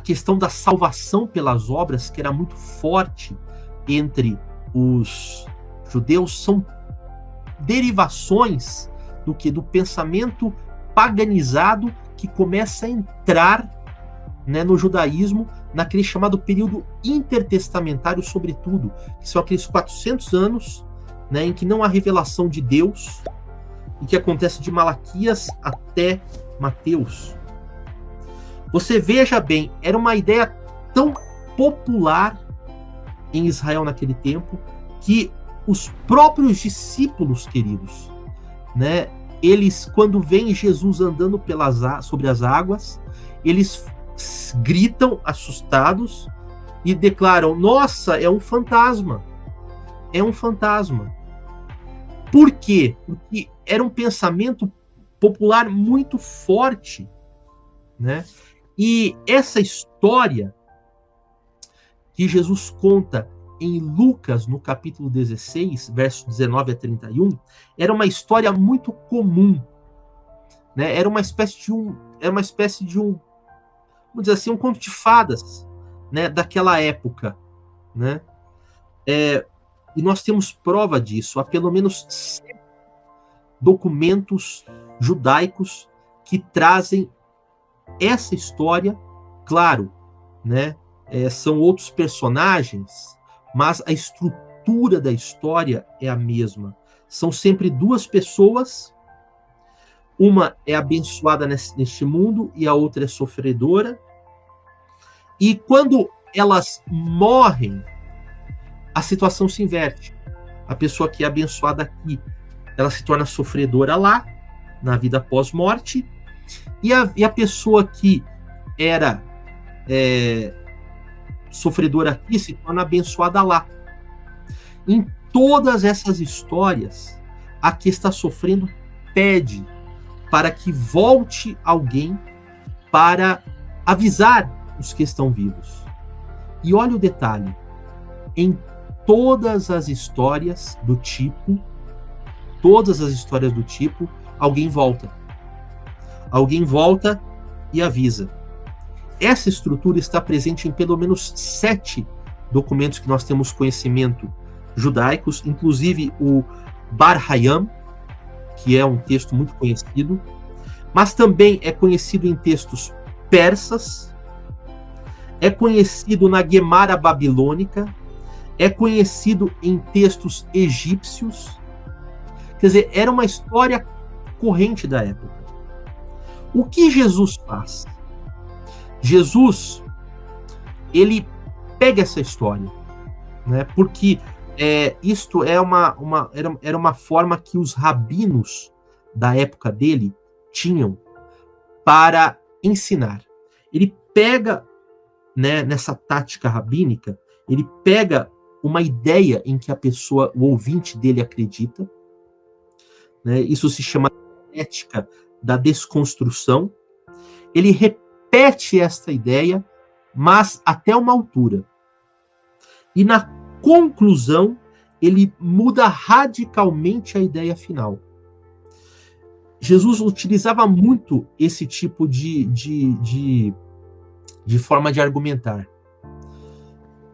questão da salvação pelas obras, que era muito forte entre os judeus, são derivações do pensamento paganizado que começa a entrar, né, no judaísmo, naquele chamado período intertestamentário, sobretudo, que são aqueles 400 anos, né, em que não há revelação de Deus, e que acontece de Malaquias até Mateus. Você veja bem, era uma ideia tão popular em Israel naquele tempo, que os próprios discípulos, queridos, né, eles, quando veem Jesus andando sobre as águas, eles gritam assustados e declaram: nossa, é um fantasma. É um fantasma. Por quê? Porque era um pensamento popular muito forte, né? E essa história que Jesus conta em Lucas, no capítulo 16, versos 19 a 31, era uma história muito comum, né? Era uma espécie de um, vamos dizer assim, um conto de fadas, né, daquela época, né? E nós temos prova disso. Há pelo menos 7 documentos judaicos que trazem essa história. Claro, né? São outros personagens, mas a estrutura da história é a mesma. São sempre 2 pessoas, uma é abençoada neste mundo e a outra é sofredora. E quando elas morrem, a situação se inverte. A pessoa que é abençoada aqui, ela se torna sofredora lá, na vida pós-morte, e a pessoa que era sofredora aqui se torna abençoada lá. Em todas essas histórias, a que está sofrendo pede para que volte alguém para avisar os que estão vivos. E olha o detalhe: em todas as histórias do tipo, alguém volta. Alguém volta e avisa. Essa estrutura está presente em pelo menos 7 documentos que nós temos conhecimento judaicos, inclusive o Bar Hayam, que é um texto muito conhecido, mas também é conhecido em textos persas, é conhecido na Gemara babilônica, é conhecido em textos egípcios. Quer dizer, era uma história corrente da época. O que Jesus faz? Jesus, ele pega essa história, né? Porque isto era uma forma que os rabinos da época dele tinham para ensinar. Ele pega, né, nessa tática rabínica, ele pega uma ideia em que o ouvinte dele acredita, né? Isso se chama ética da desconstrução. Ele repete esta ideia, mas até uma altura. E na conclusão, ele muda radicalmente a ideia final. Jesus utilizava muito esse tipo de forma de argumentar.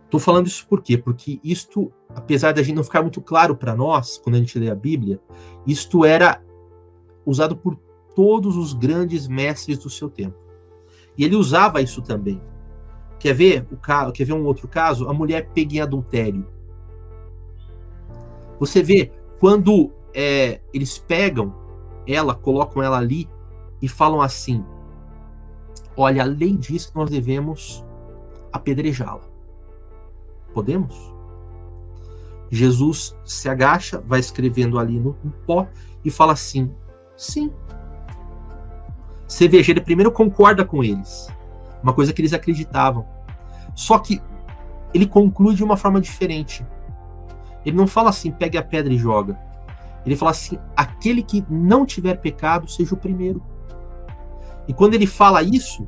Estou falando isso por quê? Porque isto, apesar da gente não ficar muito claro para nós, quando a gente lê a Bíblia, isto era usado por todos os grandes mestres do seu tempo. E ele usava isso também. Quer ver um outro caso? A mulher pega em adultério. Você vê, quando eles pegam ela, colocam ela ali e falam assim: olha, a lei diz que nós devemos apedrejá-la. Podemos? Jesus se agacha, vai escrevendo ali no pó e fala assim: sim. Você veja, ele primeiro concorda com eles, uma coisa que eles acreditavam. Só que ele conclui de uma forma diferente. Ele não fala assim: pegue a pedra e joga. Ele fala assim: aquele que não tiver pecado, seja o primeiro. E quando ele fala isso,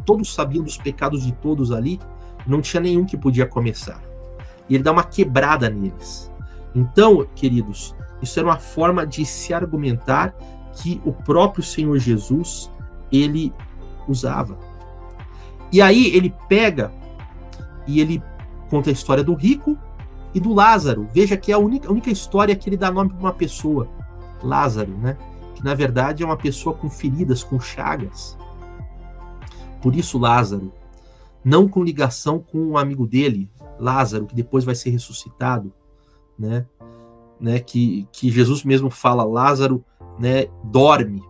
todos sabiam dos pecados de todos ali, não tinha nenhum que podia começar. E ele dá uma quebrada neles. Então, queridos, isso era uma forma de se argumentar que o próprio Senhor Jesus, ele usava. E aí ele pega e ele conta a história do rico e do Lázaro. Veja que é a única história que ele dá nome para uma pessoa, Lázaro, né? Que na verdade é uma pessoa com feridas, com chagas. Por isso Lázaro, não com ligação com um amigo dele, Lázaro, que depois vai ser ressuscitado, né? Que Jesus mesmo fala, Lázaro, né, dorme.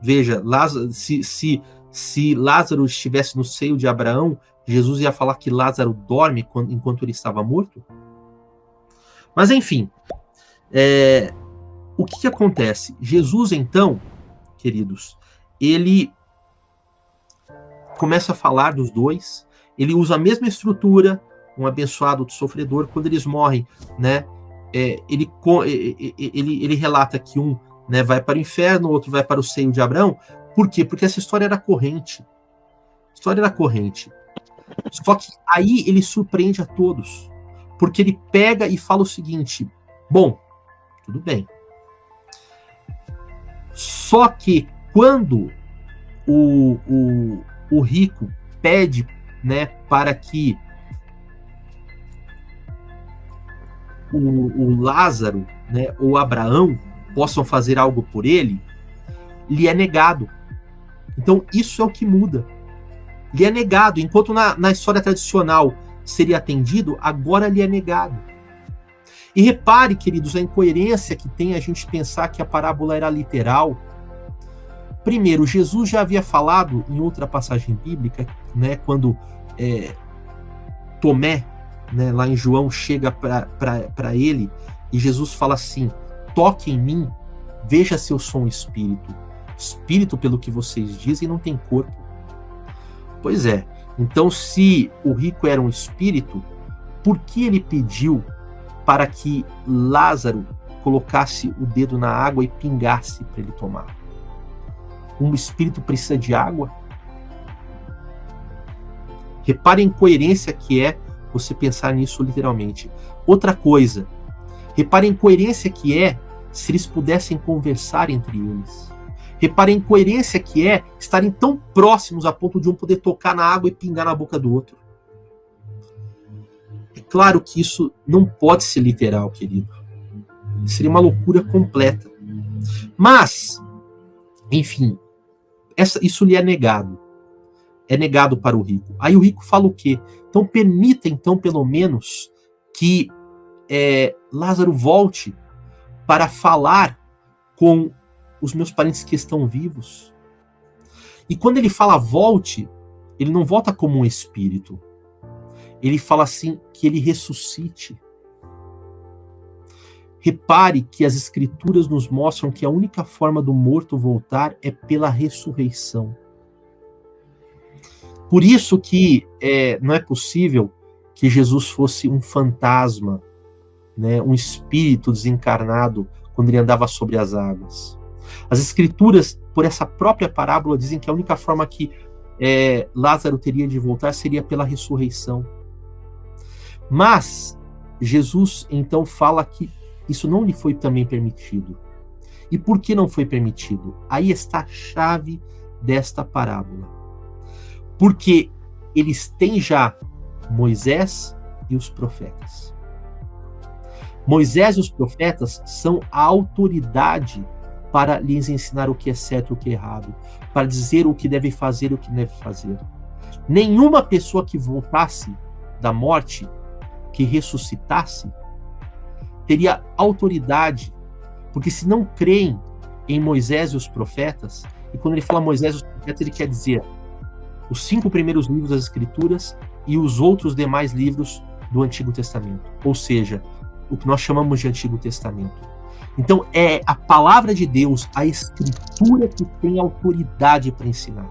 Veja, Lázaro, se Lázaro estivesse no seio de Abraão, Jesus ia falar que Lázaro dorme enquanto ele estava morto? Mas enfim, o que acontece? Jesus, então, queridos, ele começa a falar dos dois, ele usa a mesma estrutura, um abençoado do sofredor, quando eles morrem, né? Ele relata que um, né, vai para o inferno, o outro vai para o seio de Abraão. Por quê? Porque essa história era corrente. A história era corrente. Só que aí ele surpreende a todos. Porque ele pega e fala o seguinte: bom, tudo bem. Só que quando o rico pede, né, para que o Lázaro, né, ou Abraão possam fazer algo por ele, lhe é negado. Então isso é o que muda. Lhe é negado. Enquanto na história tradicional seria atendido, agora lhe é negado. E repare, queridos, a incoerência que tem a gente pensar que a parábola era literal. Primeiro, Jesus já havia falado em outra passagem bíblica, né, quando Tomé, né, lá em João, chega para ele e Jesus fala assim: toque em mim, veja se eu sou um espírito. Espírito, pelo que vocês dizem, não tem corpo. Pois é, então se o rico era um espírito, por que ele pediu para que Lázaro colocasse o dedo na água e pingasse para ele tomar? Um espírito precisa de água? Repare a incoerência que é você pensar nisso literalmente. Outra coisa, repare a incoerência que é se eles pudessem conversar entre eles. Repare a incoerência que é estarem tão próximos a ponto de um poder tocar na água e pingar na boca do outro. É claro que isso não pode ser literal, querido. Seria uma loucura completa. Mas, enfim, isso lhe é negado. É negado para o rico. Aí o rico fala o quê? Então permita, então, pelo menos, que Lázaro volte para falar com os meus parentes que estão vivos. E quando ele fala volte, ele não volta como um espírito. Ele fala assim, que ele ressuscite. Repare que as escrituras nos mostram que a única forma do morto voltar é pela ressurreição. Por isso que não é possível que Jesus fosse um fantasma, né, um espírito desencarnado quando ele andava sobre as águas. As escrituras, por essa própria parábola, dizem que a única forma que Lázaro teria de voltar seria pela ressurreição. Mas Jesus então fala que isso não lhe foi também permitido. E por que não foi permitido? Aí está a chave desta parábola. Porque eles têm já Moisés e os profetas. Moisés e os profetas são a autoridade para lhes ensinar o que é certo e o que é errado, para dizer o que deve fazer e o que deve fazer. Nenhuma pessoa que voltasse da morte, que ressuscitasse, teria autoridade, porque se não creem em Moisés e os profetas, e quando ele fala Moisés e os profetas, ele quer dizer os 5 primeiros livros das Escrituras e os outros demais livros do Antigo Testamento, ou seja, o que nós chamamos de Antigo Testamento. Então é a palavra de Deus, a Escritura, que tem autoridade para ensinar.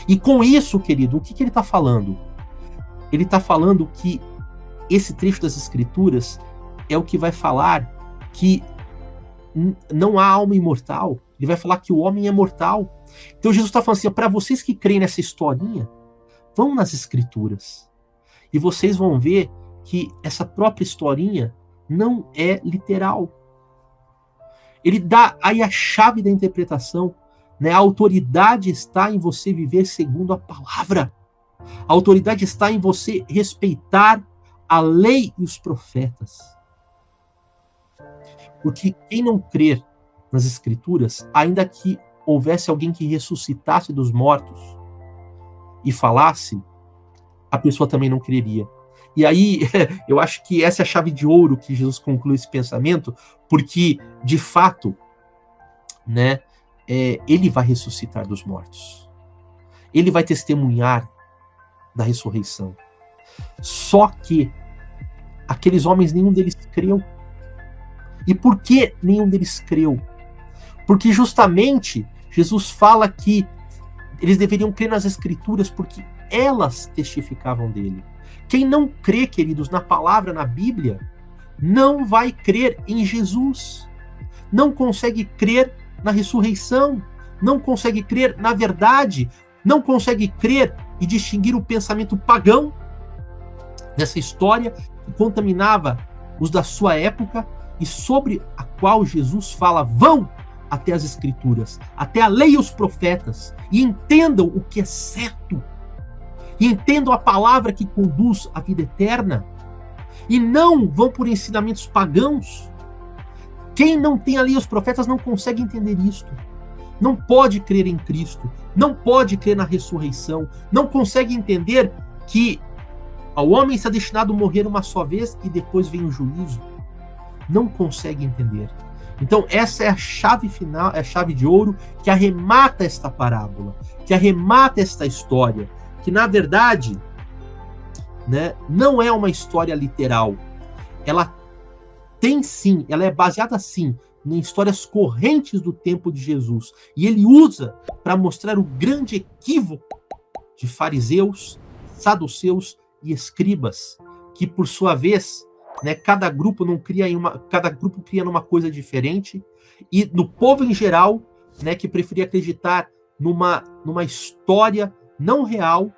E com isso, querido, o que ele está falando? Ele está falando que esse trecho das Escrituras é o que vai falar que não há alma imortal. Ele vai falar que o homem é mortal. Então Jesus está falando assim, para vocês que creem nessa historinha, vão nas Escrituras. E vocês vão ver que essa própria historinha não é literal. Ele dá aí a chave da interpretação, né? A autoridade está em você viver segundo a palavra. A autoridade está em você respeitar a lei e os profetas. Porque quem não crer nas Escrituras, ainda que houvesse alguém que ressuscitasse dos mortos e falasse, a pessoa também não creria. E aí, eu acho que essa é a chave de ouro que Jesus conclui esse pensamento, porque, de fato, né, ele vai ressuscitar dos mortos. Ele vai testemunhar da ressurreição. Só que aqueles homens, nenhum deles creu. E por que nenhum deles creu? Porque justamente Jesus fala que eles deveriam crer nas Escrituras porque elas testificavam dele. Quem não crê, queridos, na palavra, na Bíblia, não vai crer em Jesus. Não consegue crer na ressurreição. Não consegue crer na verdade. Não consegue crer e distinguir o pensamento pagão dessa história que contaminava os da sua época e sobre a qual Jesus fala: vão até as Escrituras, até a lei e os profetas, e entendam o que é certo, e entendam a palavra que conduz à vida eterna, e não vão por ensinamentos pagãos. Quem não tem a lei e os profetas não consegue entender isto. Não pode crer em Cristo, não pode crer na ressurreição, não consegue entender que ao homem está destinado a morrer uma só vez e depois vem o juízo. Não consegue entender. Então essa é a chave final, é a chave de ouro que arremata esta parábola, que arremata esta história, que na verdade, né, não é uma história literal. Ela tem sim, ela é baseada sim em histórias correntes do tempo de Jesus. E ele usa para mostrar o grande equívoco de fariseus, saduceus e escribas, que por sua vez, né, cada grupo cria numa coisa diferente, e no povo em geral, né, que preferia acreditar numa história não real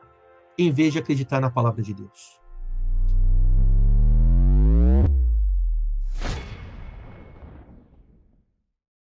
em vez de acreditar na palavra de Deus.